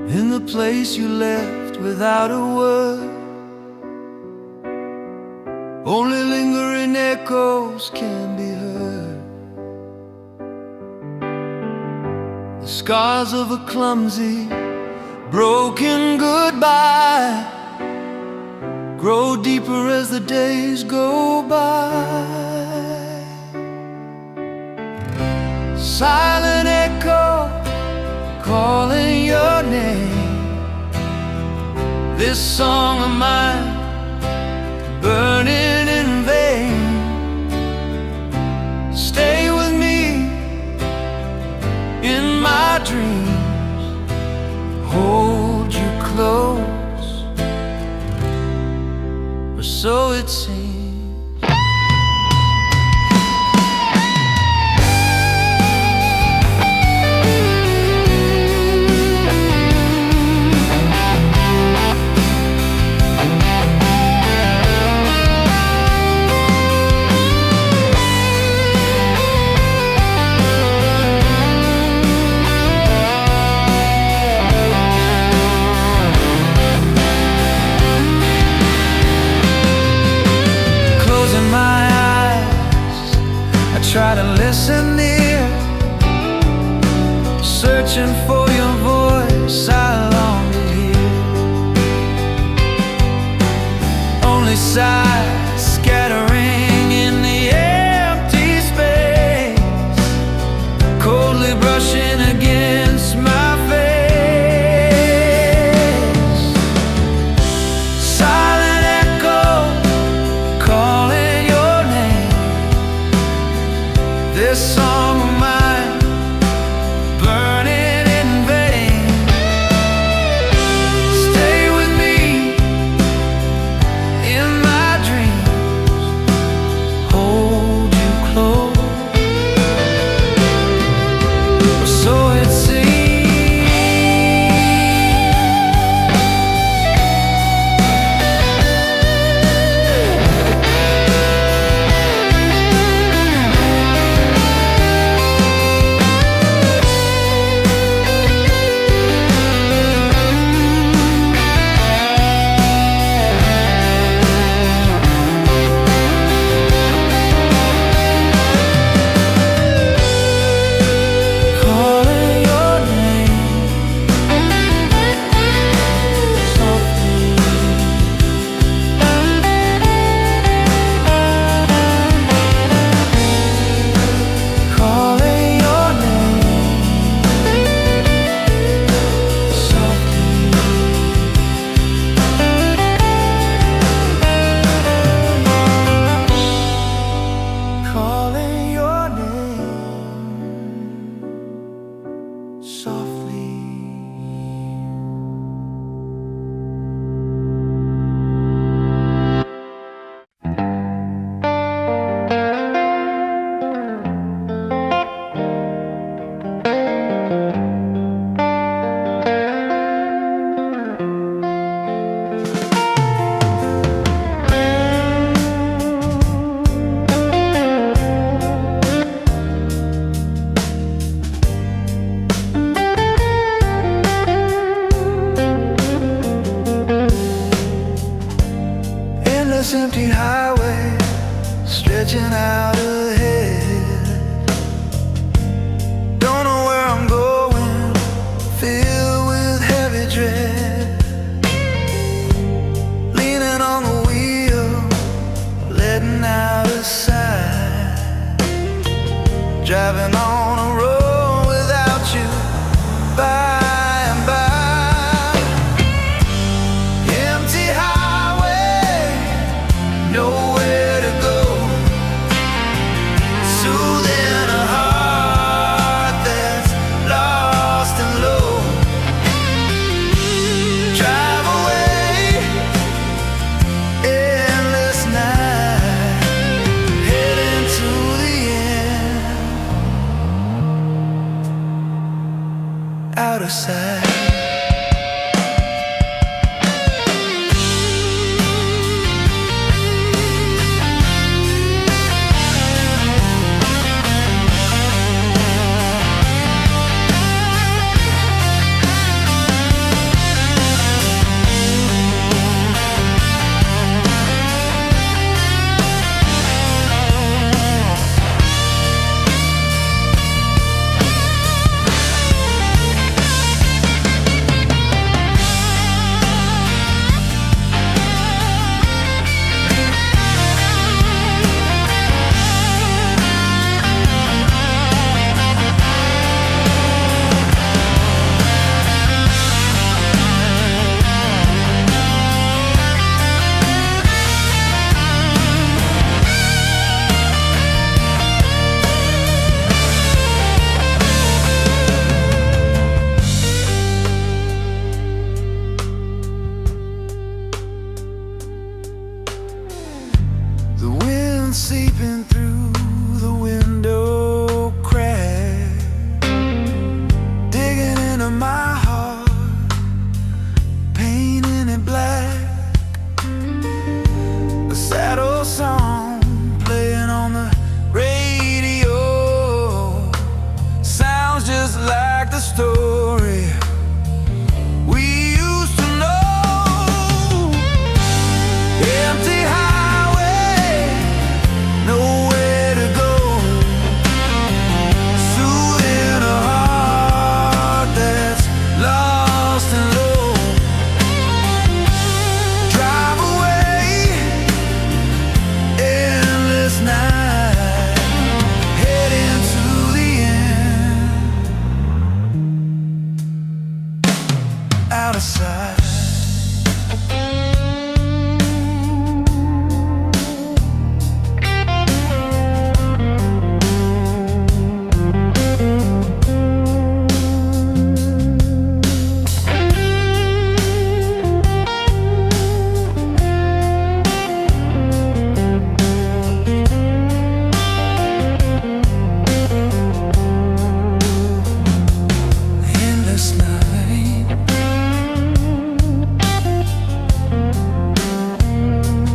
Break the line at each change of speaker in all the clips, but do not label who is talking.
in the place you left without a word. Only lingering echoes can be heard. The scars of a clumsy, broken goodbye grow deeper as the days go by. Silent echo calling your name. This song of mine burning in vain. Stay with me in my dreams, hold you close, or so it seems. Try to listen near, searching for your voice I long to hear. Only sighs scattering in the empty space, coldly brushing against my face. Silent echo calling your name. This song of mine burning in vain. Stay with me in my dreams, hold you close, so it seems. Endless empty highway stretching out ahead. Don't know where I'm going, filled with heavy dread. Leaning on the wheel, letting out a sigh. Driving on a road without you by and by. Empty highway, nowhere to go. Soothing a heart that's lost and low. Drive away, endless night, heading to the end, out of sight. into my heart, painting it black. A sad old song playing on the radio sounds just like the story we used to know. Empty highway, nowhere to go, soothing a heart that's lost and low. Drive away, endless night, heading to the end, out of sight. Endless night,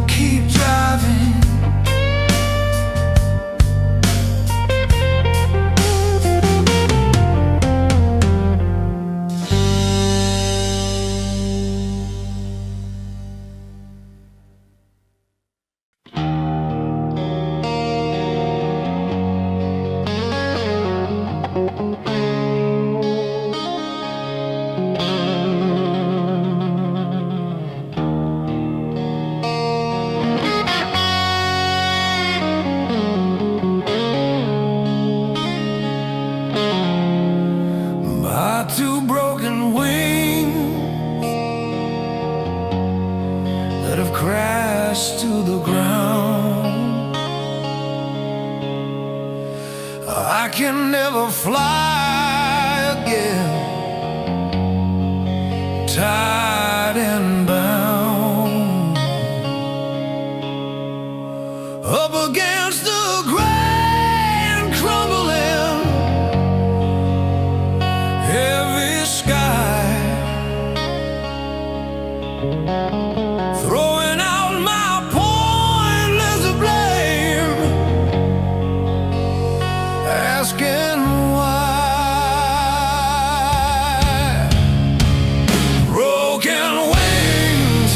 keep driving. My two broken wings that have crashed to the ground. I can never fly again, tied and bound up against the grand crumbling heavy sky, throwing out my pointless blame, asking why. Broken wings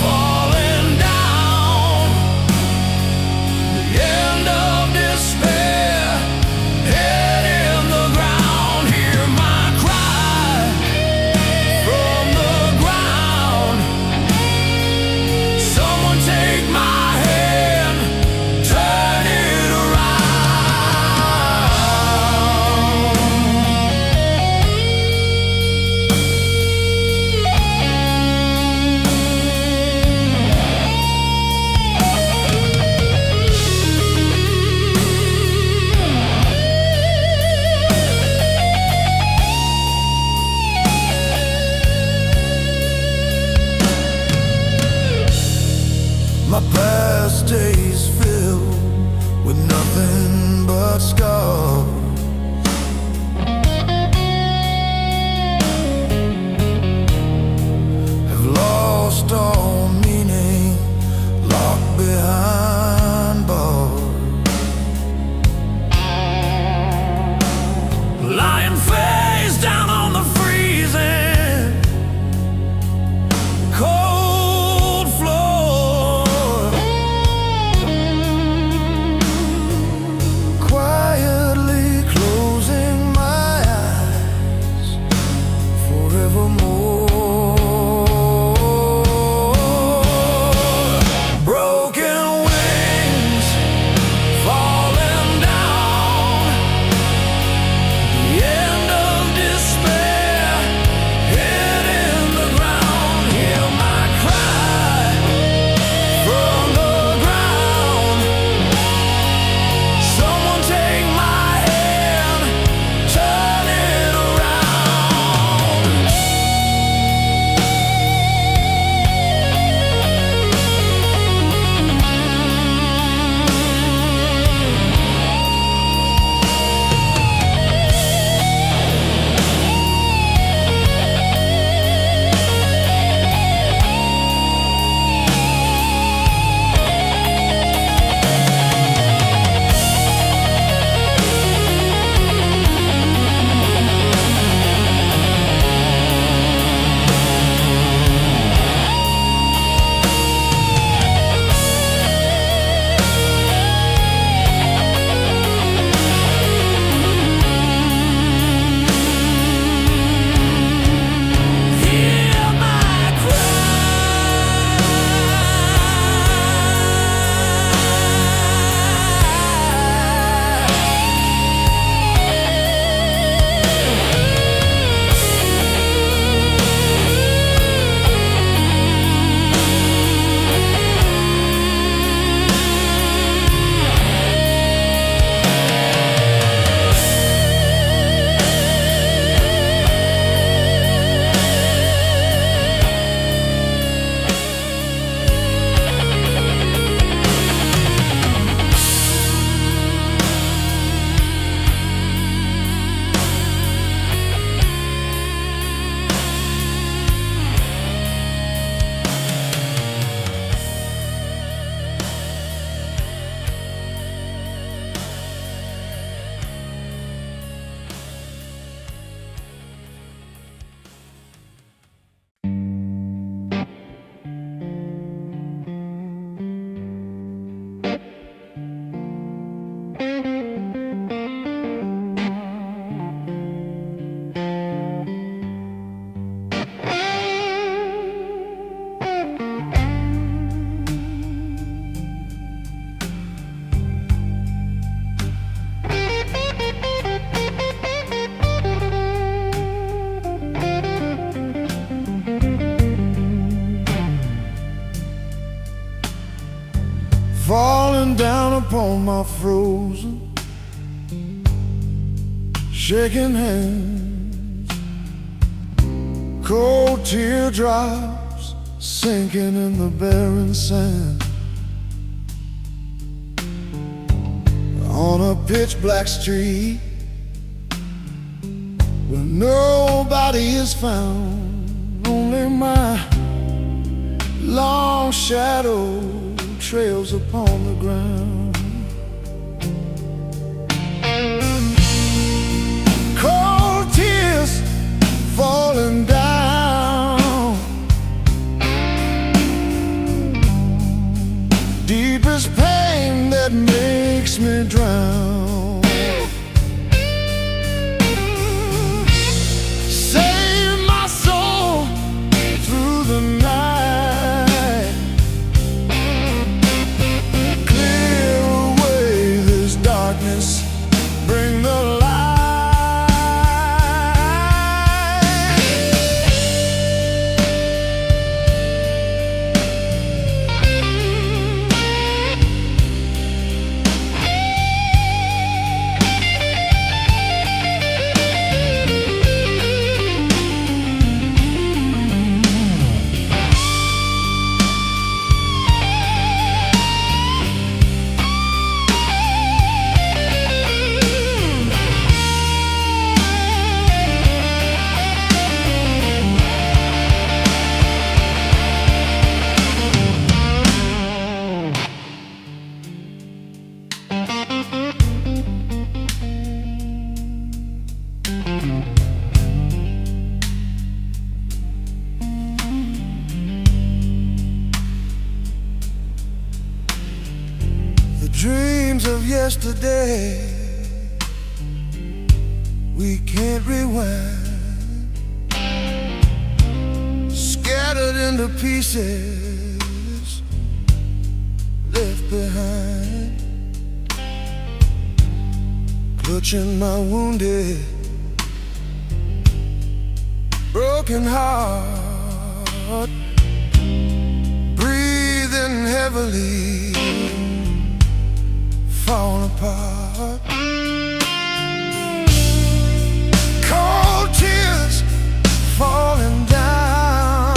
falling down, the end of despair, head in the ground. Hear my cry from the ground. Someone take my hand, turn it My past days filled with nothing but scars, have lost all meaning, locked behind bars, lying face down on the freezing cold floor, quietly closing my eyes forevermore. Broken wings falling down, the end of despair, head in the ground. Hear my cry from the ground. Someone take my hand, turn it around. upon my frozen, shaking hands, cold teardrops sinking in the barren sand. On a pitch black street where nobody is found, only my long shadow trails upon the ground. Cold tears falling down, deepest pain that makes me drown. Save my soul through the night, clear away this darkness, bring the light. Dreams of yesterday we can't rewind, scattered into pieces left behind, clutching my wounded, broken heart, breathing heavily, falling apart. Cold tears falling down,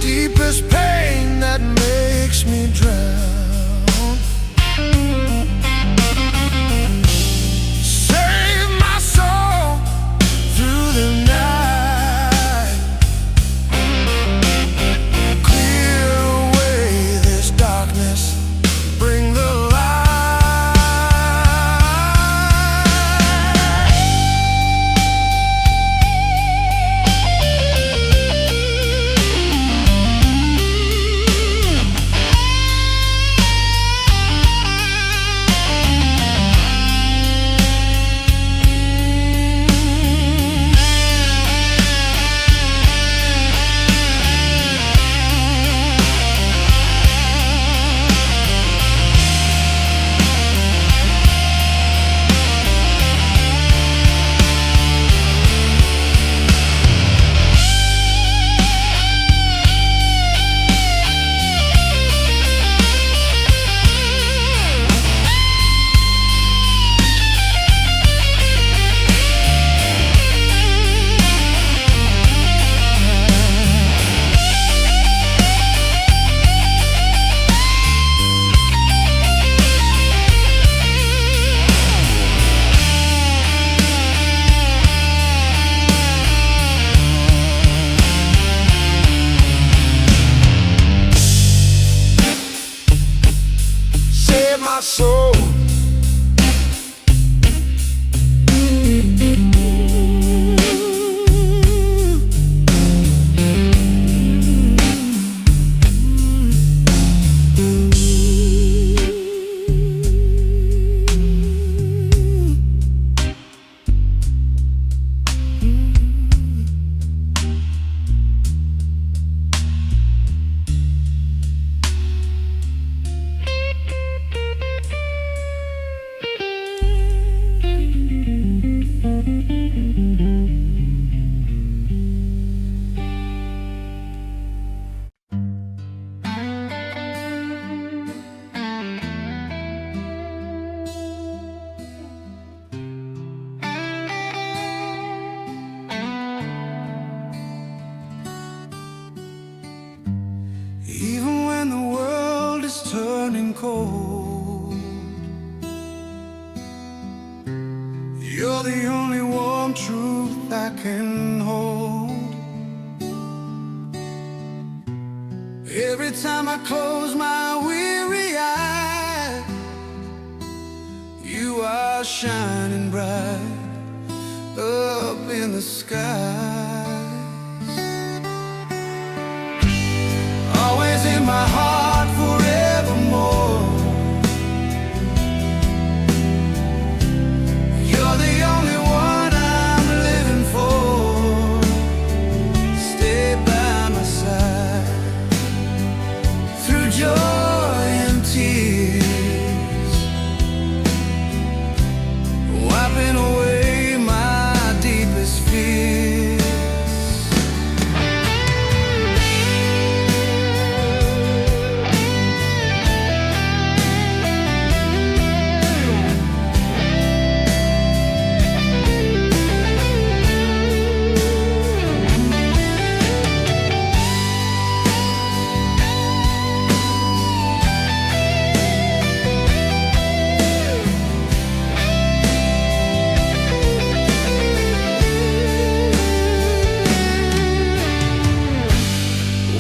deepest pain that makes me drown. Save my soul through the night, clear away this darkness, bring the light. My soul. cold. You're the only warm truth I can hold. Every time I close my weary eyes, you are shining bright up in the skies. Always in my heart forevermore. You're the only one I'm living for. Stay by my side through joy and tears, wiping away my deepest fears.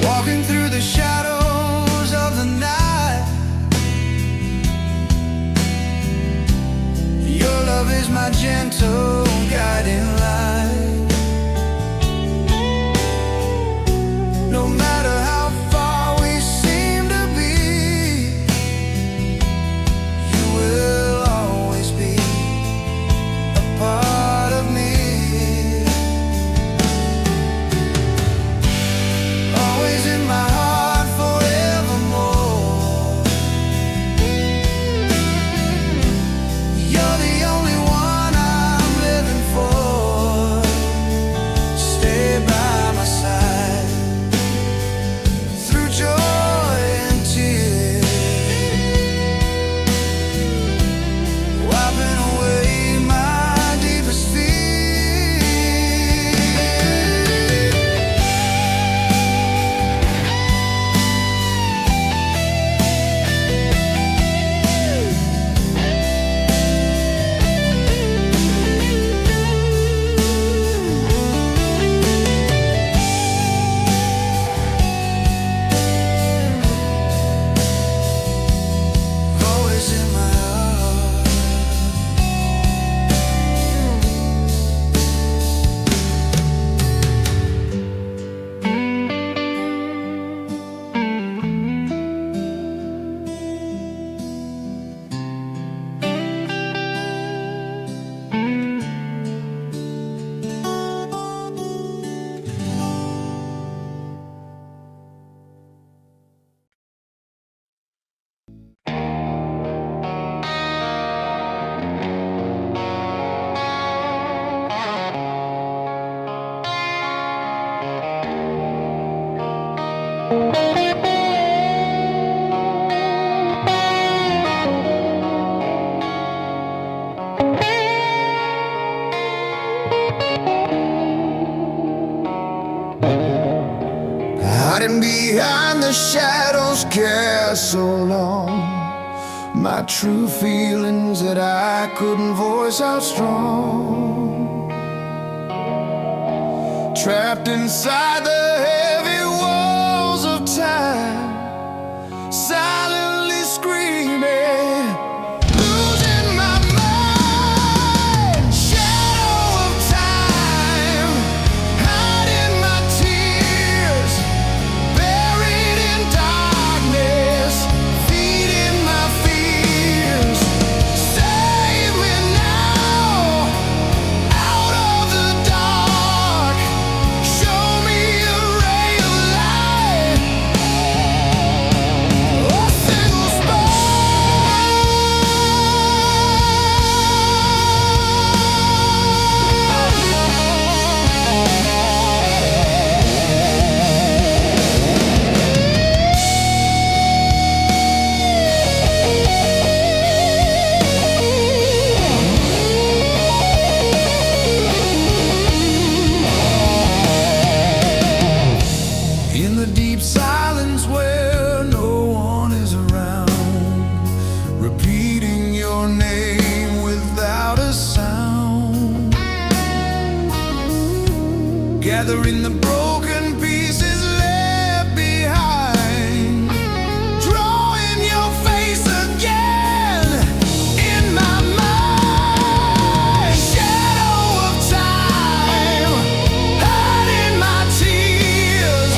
Walking through the shadows of the night, your love is my gentle guiding light. No matter how far we seem to be, you will always be a part of me. Always in my heart forevermore. You're the only one I'm living for. Stay by my side through joy and tears, wiping away my deepest fears. Always in my heart. Hiding behind the shadows care so long, my true feelings that I couldn't voice out strong, trapped inside the heavy walls of time, silently screaming, losing my mind. Shadow of time, hiding my tears, buried in darkness, feeding my fears. Save me now, out of the dark. Show me a gathering the broken pieces left behind, drawing your face again in my mind. Shadow of time, hiding my tears,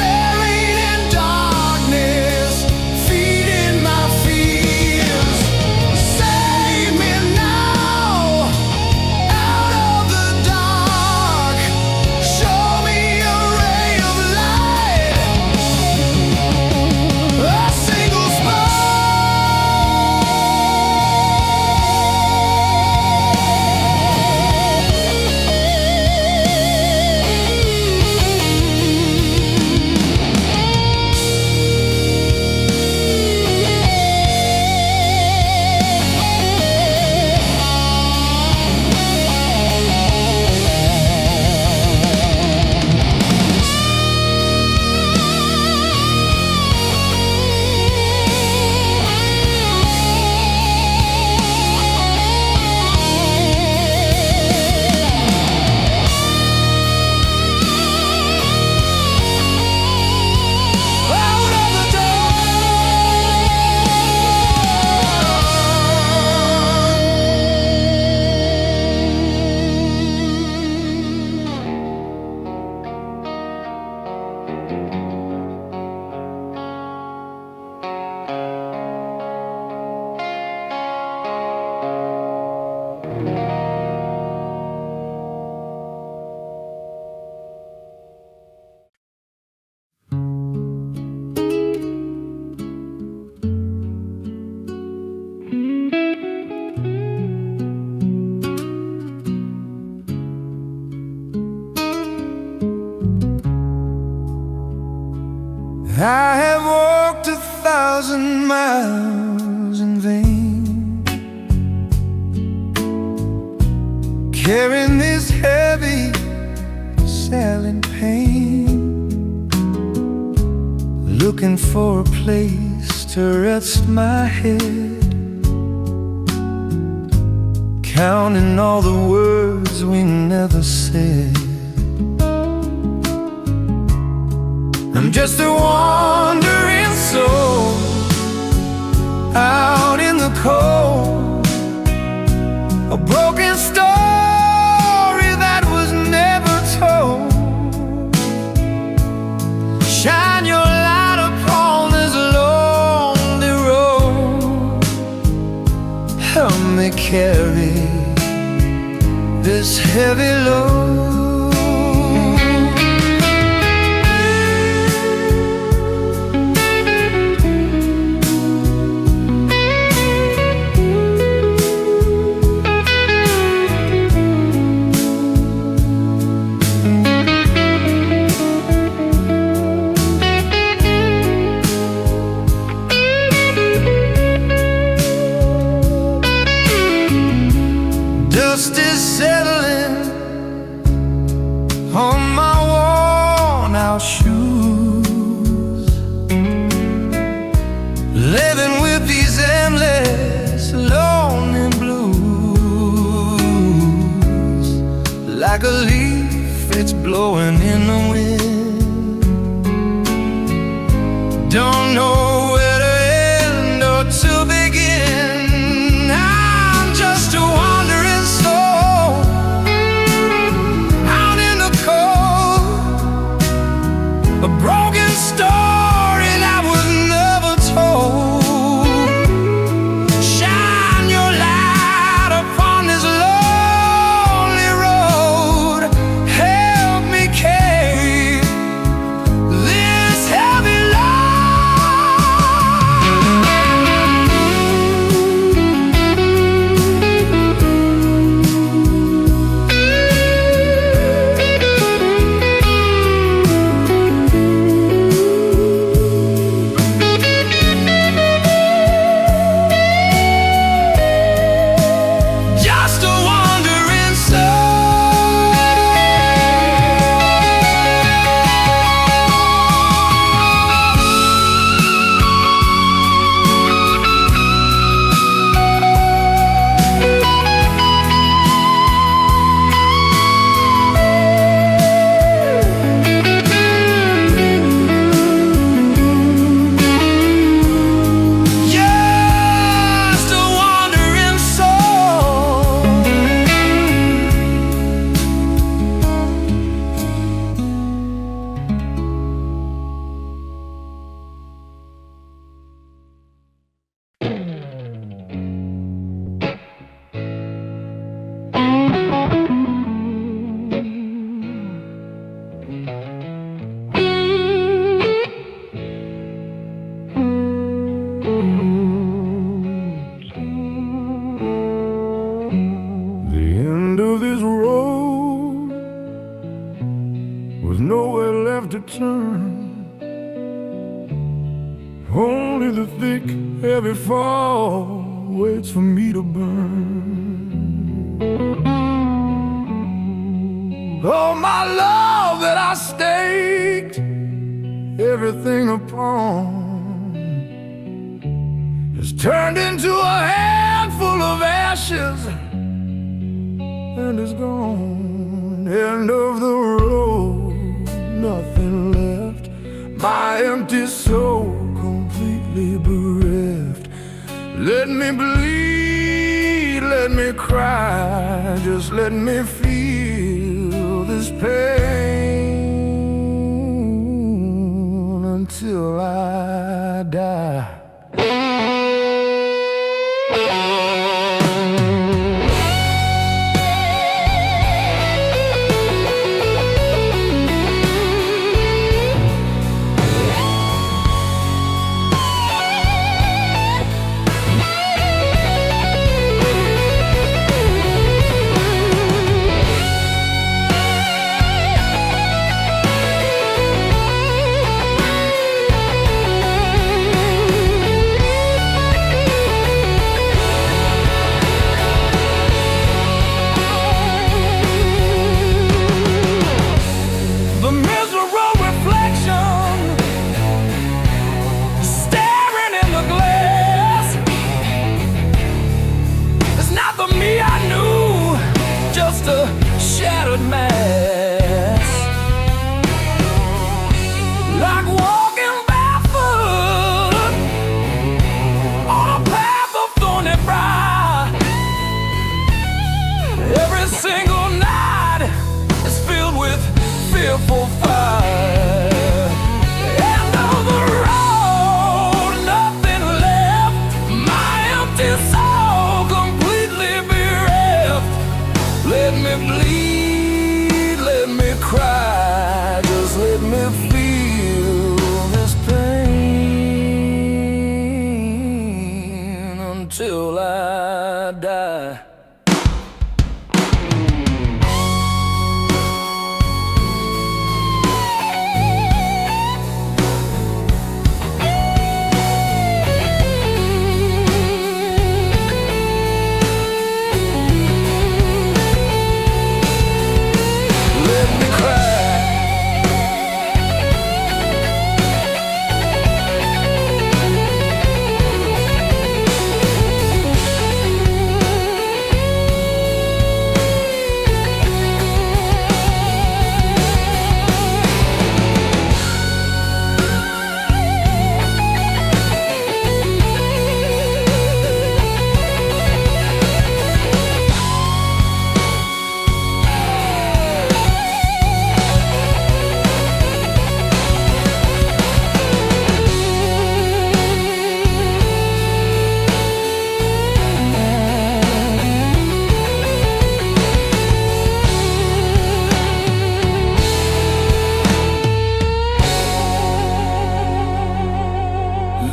buried in darkness, feeding my fears. Save me now, out of the dark. Show me a ray of light, a single spark. I have walked 1,000 miles in vain, carrying this heavy, silent pain, looking for a place to rest my head, counting all the words we never said. I'm just a wandering soul out in the cold, a broken story that was never told. Shine your light upon this lonely road, help me carry this heavy load. Dust is settling on my worn-out shoes, living with these endless lonely blues. Like a leaf, it's blowing in the wind. Don't know where to end or to begin. I'm just a wandering soul out in the cold, a broken story that was never told. Shine your light upon this lonely road, help me carry this heavy load. to turn. Only the thick, heavy fall waits for me to burn. Oh, my love that I staked everything upon has turned into a handful of ashes and is gone. End of the road, nothing left. My empty soul completely bereft. Let me bleed, let me cry, just let me feel this pain until I die. Till I die.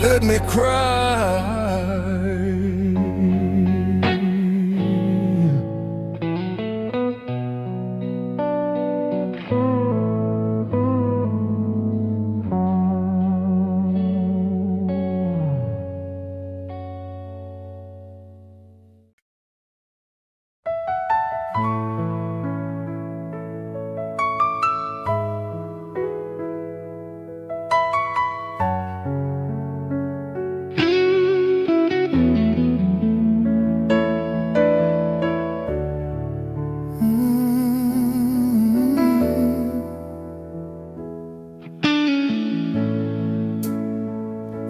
Let me cry.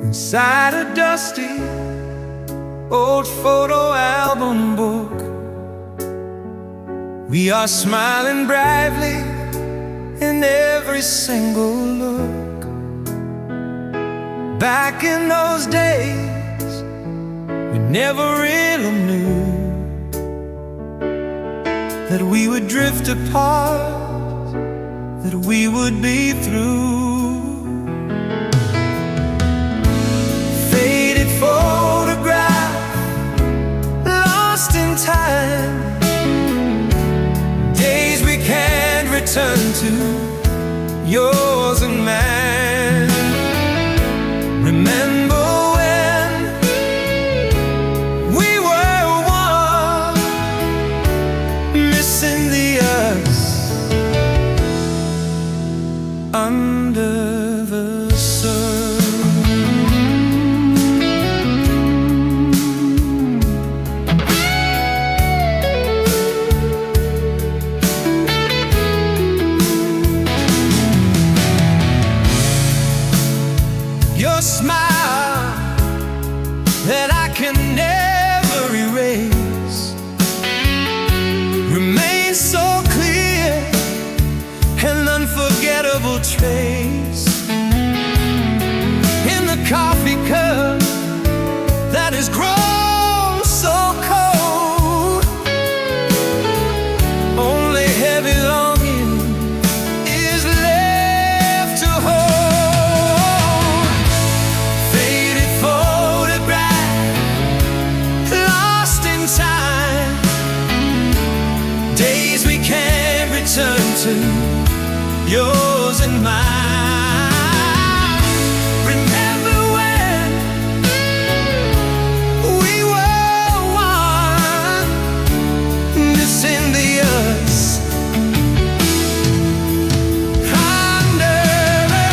Inside a dusty old photo album book, we are smiling brightly in every single look. Back in those days, we never really knew that we would drift apart, that we would be through. Photograph lost in time, days we can't return to. yours and mine. Remember when we were one, missing the us under the sun. Your smile that I can never erase remains so clear, an unforgettable trace in the coffee cup that has grown so cold. Only heavy longing is left to hold. Faded photograph, lost in time, days we can't return to, yours and mine. Remember when we were one, missing the us under the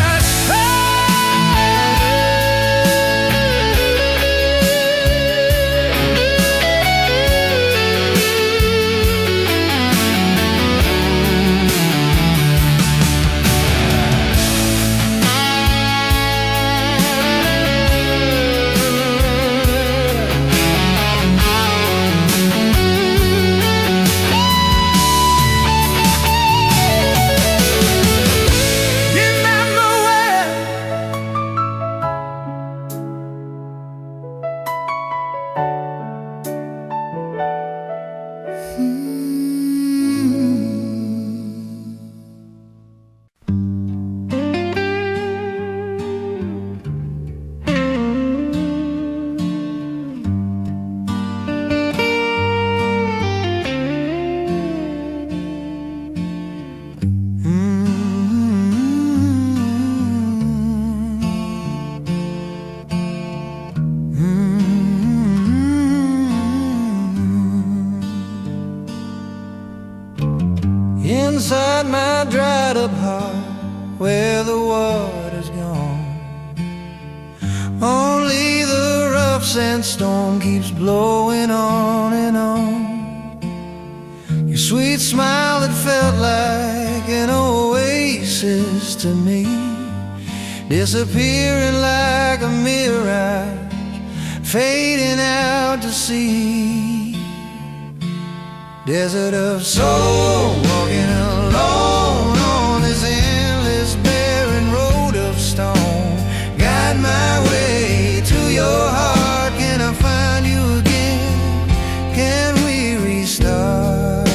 inside my dried up heart, where the water's gone, only the rough sandstone keeps blowing on and on. Your sweet smile that felt like an oasis to me, disappearing like a mirage, fading out to sea. Desert of soul, walking alone on this endless barren road of stone. Guide my way to your heart. Can I find you again? Can we restart?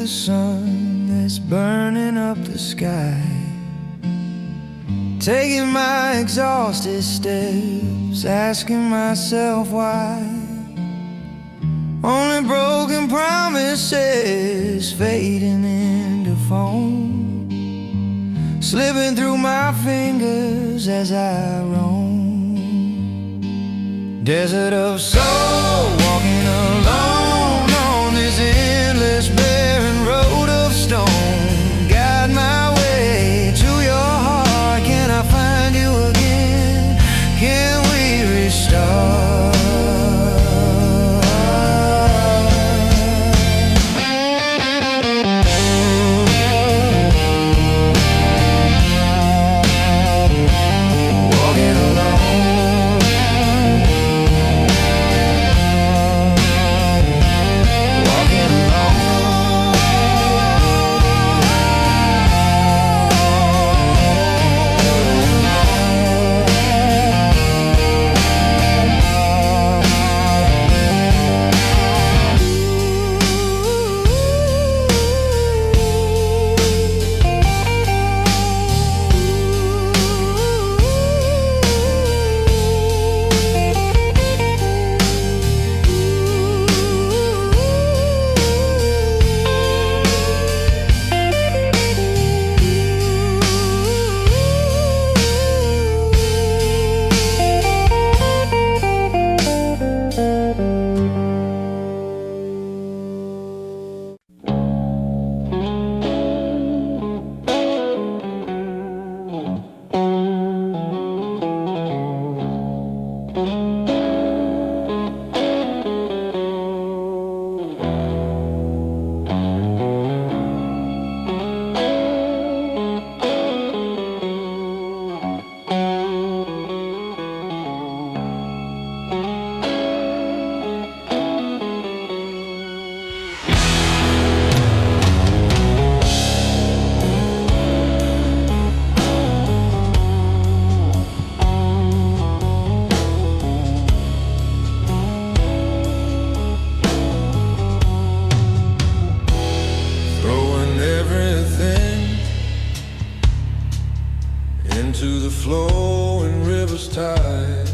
the sun that's burning up the sky, taking my exhausted steps, asking myself why. Only broken promises fading into foam, slipping through my fingers as I roam. Desert of soul, walking alone on this endless barren road of stone. Guide my way to your heart. Can I find you again? Can we restart? Into the flowing river's tide,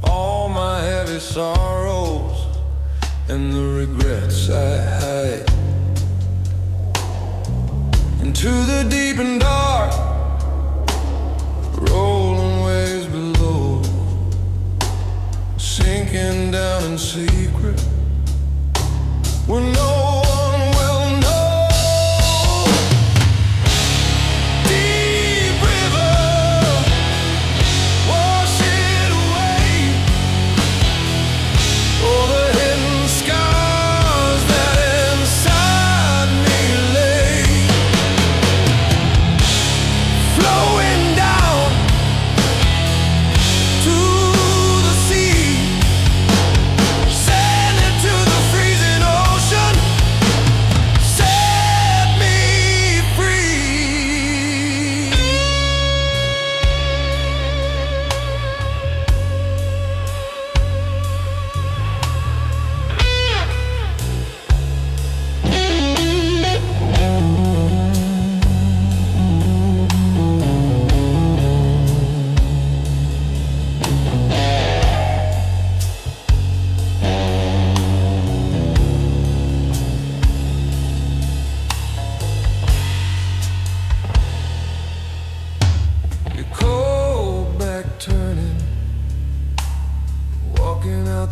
all my heavy sorrows and the regrets I hide. Into the deep and dark, rolling waves below, sinking down in secret where no one will know.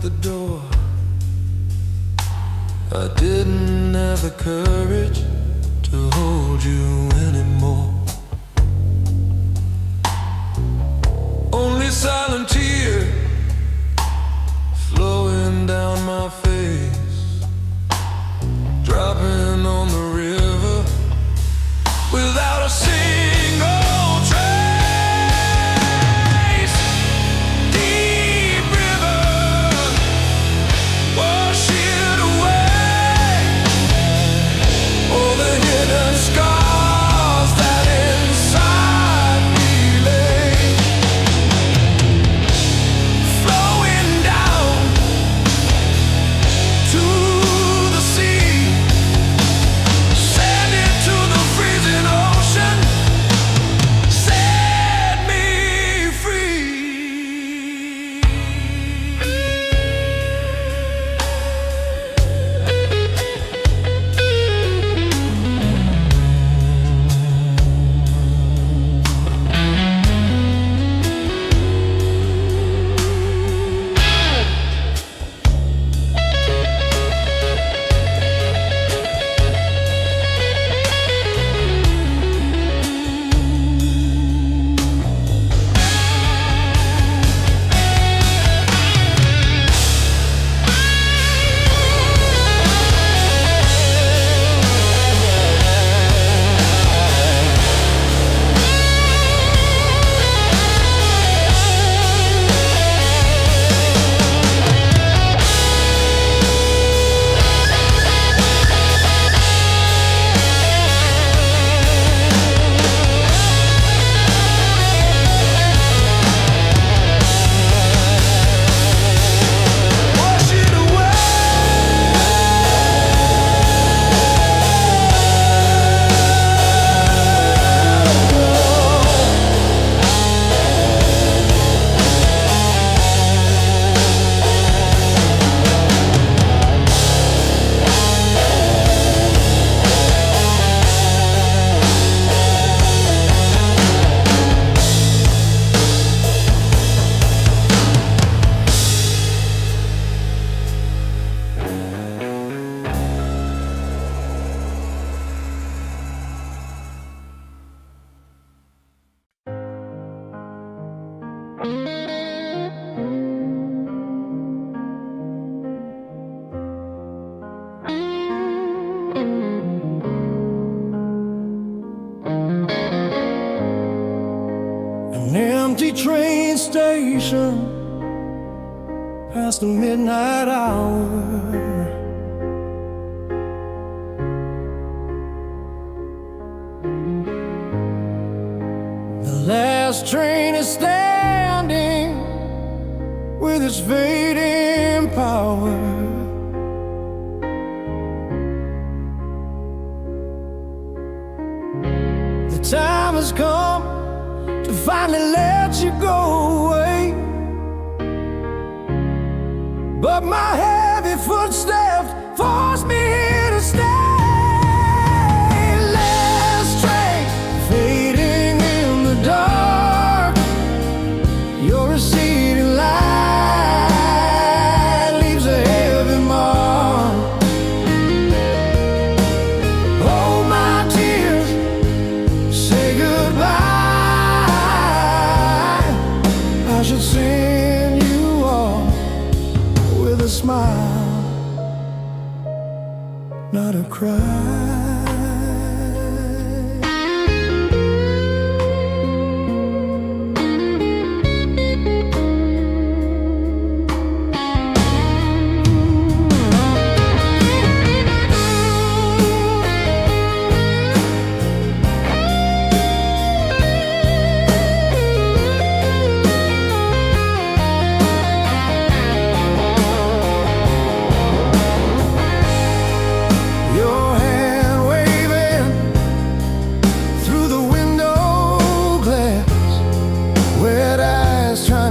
The door, I didn't have the courage to hold you anymore. Only silent tear flowing down my face, dropping on the river without a single trace. Scars that inside me lay. empty train station past the midnight hour. The last train is standing with its fading power. The time has come to finally let you go away, but my heavy footsteps force me here to stay. Last train fading in the dark, your receding light leaves a heavy mark. Hold my tears, say goodbye. I should send you off with a smile, not a cry.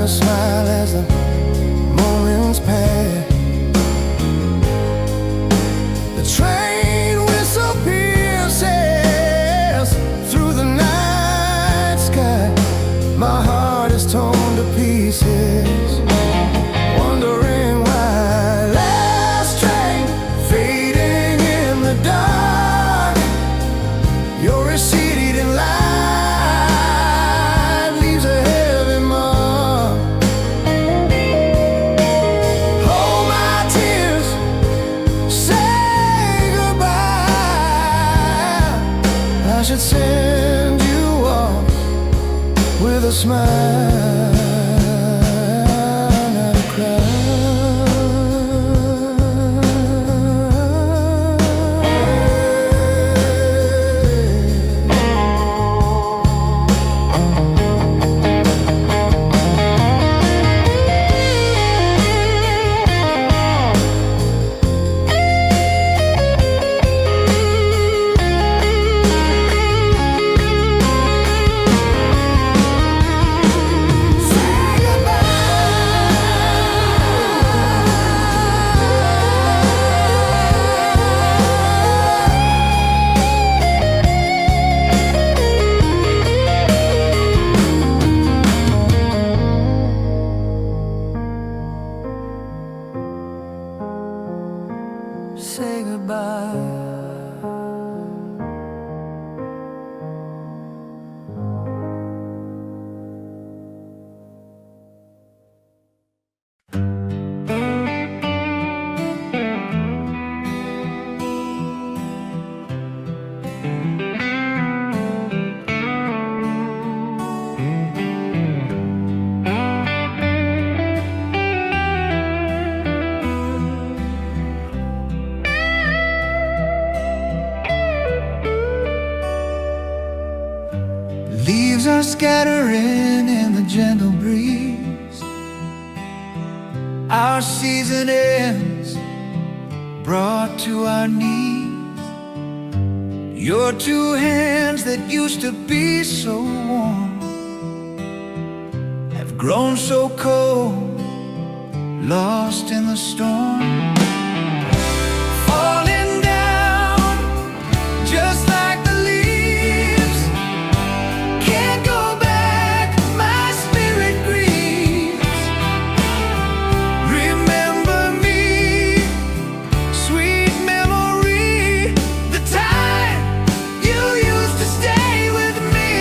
Smile as the moments pass. The train whistle pierces through the night sky. My heart is torn to pieces, wondering why. Last train fading in the dark, your receding light leaves a heavy mark. I should send you off with a smile, not a cry. Say goodbye. Leaves are scattering in the gentle breeze. Our season ends, brought to our knees. Your two hands that used to be so warm have grown so cold, lost in the storm. Falling down, just like the leaves. Can't go back, my spirit grieves. Remember me, sweet memory, the time you used to stay with me.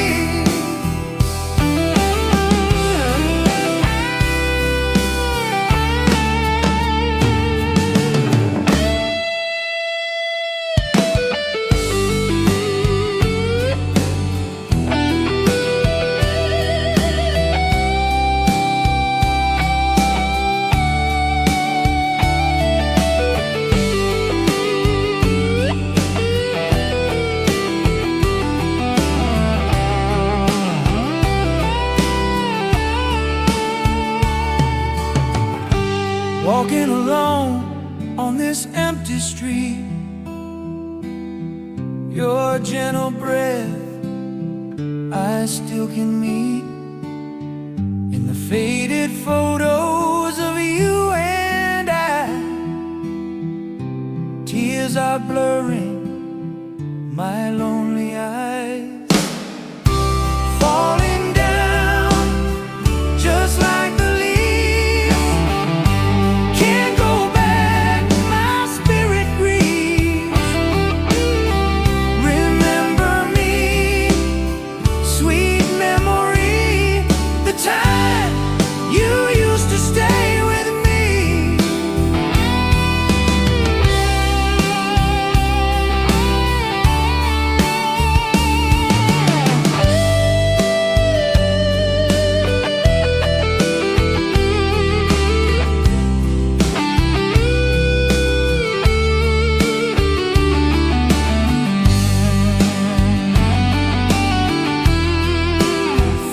busy street. Your gentle breath I still can meet in the faded photos of you and I. Tears are blurring my lonely eyes, falling down just like the leaves. Can't go back, my spirit grieves. Remember me, sweet memory, the time you used to stay with me.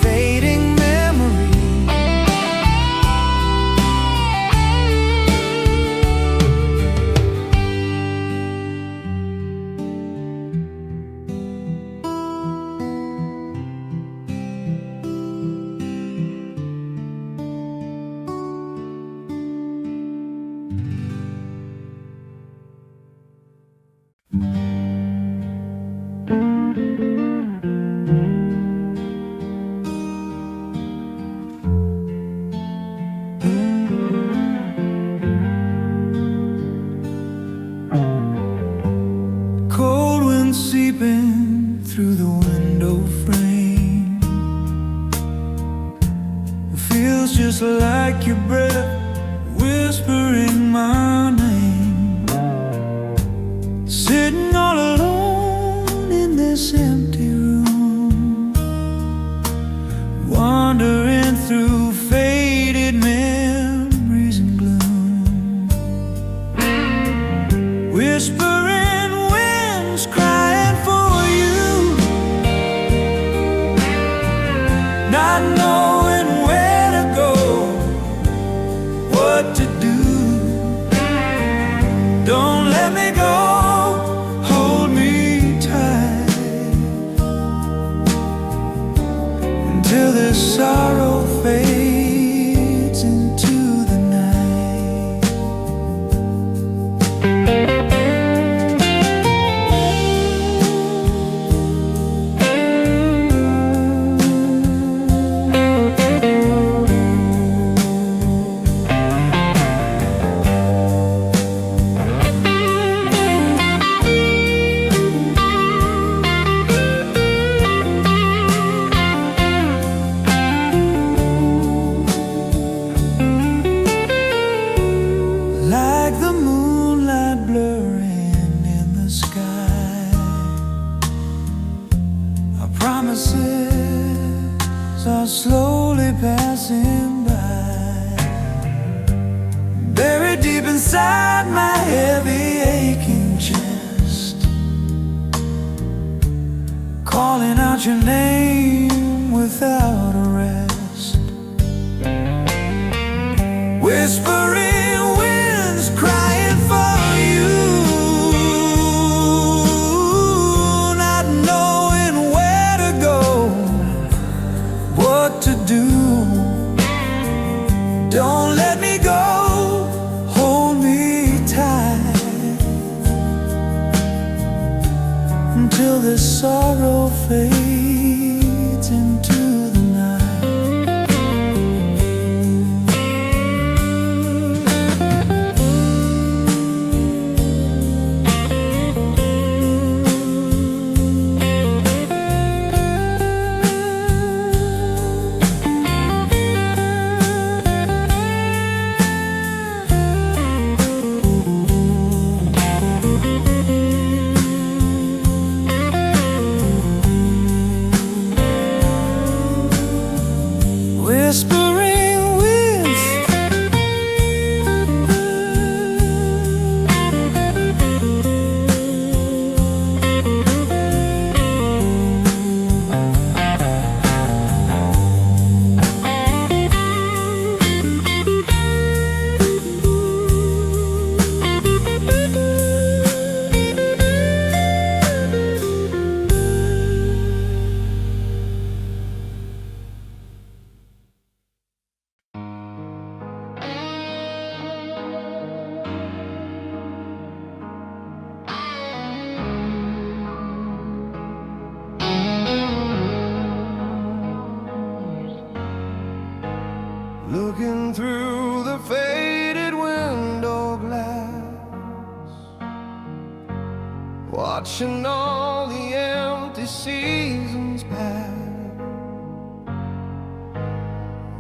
Fading memory, cold wind seeping through the window frame. It feels just like your breath whispering my name. Sitting all alone in this empty room, wandering through faded memories and gloom. Whispering winds crying for you, not knowing where to go, what to do. Don't let me go, hold me tight until this sorrow fades into the night. Like the moonlight blurring in the sky, our promises are slowly passing by. Buried deep inside my heavy aching chest, calling out your name without a rest. Whispering winds crying for you, not knowing where to go, what to do. Don't let me go, hold me tight until this sorrow fades into the night. watching all the empty seasons pass,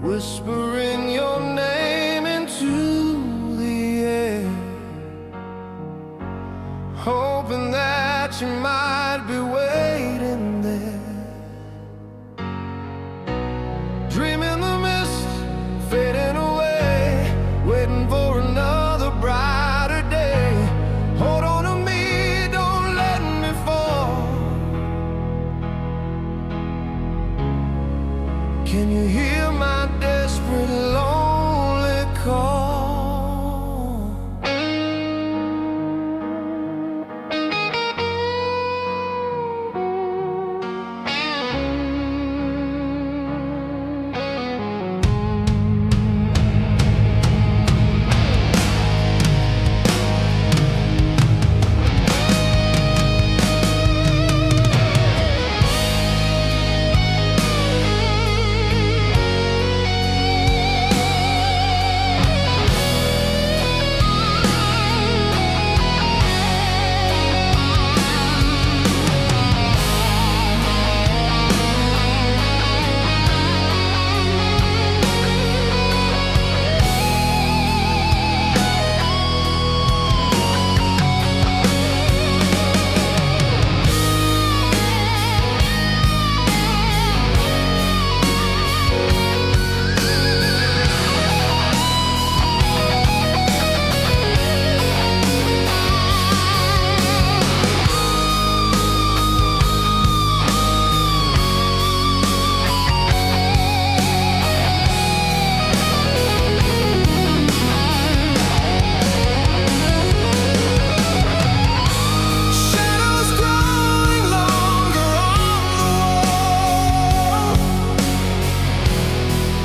whispering your name into the air, hoping that you might be waiting there, dreaming the mist fading away, waiting for another brighter day. Hold on to me, don't let me fall. Can you hear my desperate lonely call?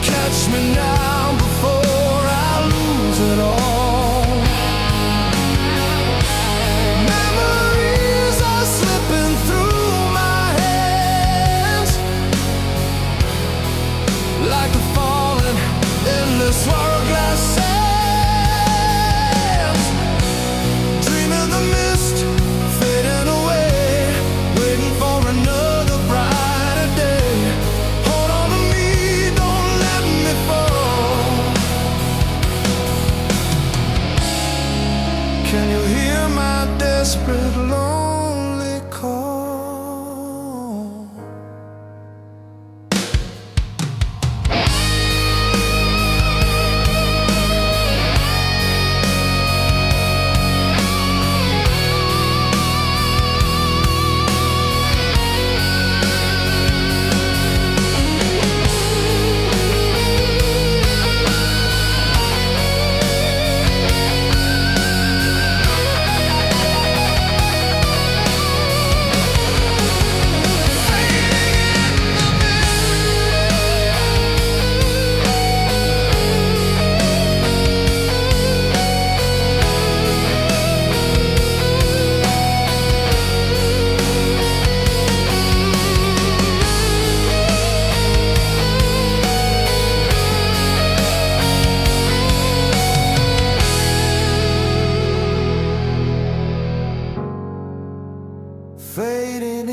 Catch me now before I lose it all. Memories are slipping through my hands like the falling endless hourglass sands. Dreaming the mist fading away, waiting for another brighter day. Hold on to me, don't let me fall. Can you hear my desperate lonely call? Fading